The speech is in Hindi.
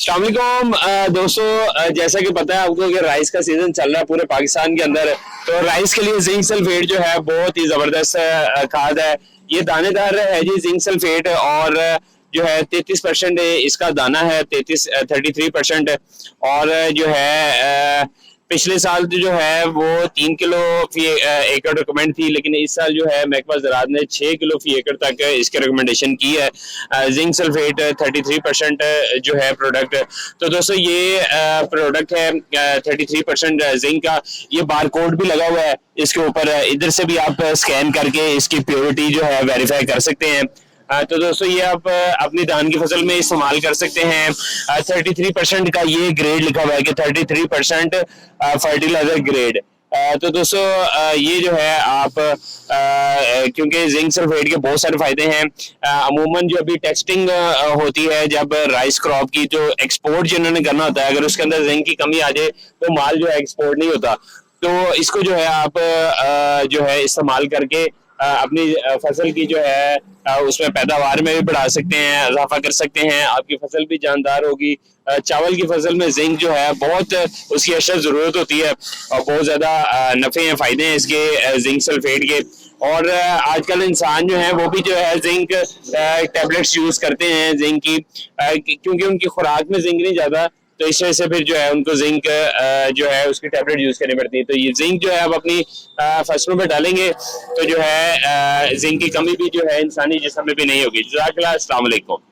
अस्सलामुअलैकुम दोस्तों, जैसा कि पता है आपको कि राइस का सीजन चल रहा है पूरे पाकिस्तान के अंदर। तो राइस के लिए जिंक सल्फेट जो है बहुत ही जबरदस्त खाद है। ये दानेदार है जी जिंक सल्फेट, और जो है 33% इसका दाना है, 33% और जो है पिछले साल जो है वो 3 किलो फी एकड़ रिकमेंड थी, लेकिन इस साल जो है महकमा ज़राअत ने 6 किलो फी एकड़ तक इसके रिकमेंडेशन की है। जिंक सल्फेट 33% जो है प्रोडक्ट। तो दोस्तों ये प्रोडक्ट है 33% जिंक का। ये बार कोड भी लगा हुआ है इसके ऊपर, इधर से भी आप स्कैन करके इसकी प्योरिटी जो है वेरीफाई कर सकते हैं। तो दोस्तों ये आप अपनी धान की फसल में इस्तेमाल कर सकते हैं। 33% का ये ग्रेड लिखा हुआ है कि 33% फर्टिलाइजर ग्रेड। तो दोस्तों ये जो है आप क्योंकि जिंक सल्फेट के बहुत सारे फायदे हैं। अमूमन जो अभी टेस्टिंग होती है जब राइस क्रॉप की, जो एक्सपोर्ट जिन्होंने करना होता है, अगर उसके अंदर जिंक की कमी आ जाए तो माल जो है एक्सपोर्ट नहीं होता। तो इसको जो है आप जो है इस्तेमाल करके अपनी फसल की जो है उसमें पैदावार में भी बढ़ा सकते हैं, इजाफा कर सकते हैं, आपकी फसल भी जानदार होगी। चावल की फसल में जिंक जो है बहुत उसकी अशद जरूरत होती है और बहुत ज्यादा नफे हैं, फायदे हैं इसके जिंक सल्फेट के। और आजकल इंसान जो है वो भी जो है जिंक टेबलेट्स यूज करते हैं जिंक की, क्योंकि उनकी खुराक में जिंक नहीं ज्यादा, तो इस वजह से फिर जो है उनको जिंक जो है उसकी टैबलेट यूज करनी पड़ती है। तो ये जिंक जो है आप अपनी फसलों में डालेंगे तो जो है जिंक की कमी भी जो है इंसानी जिस्म में भी नहीं होगी। जज़ाकल्लाह, अस्सलाम वालेकुम।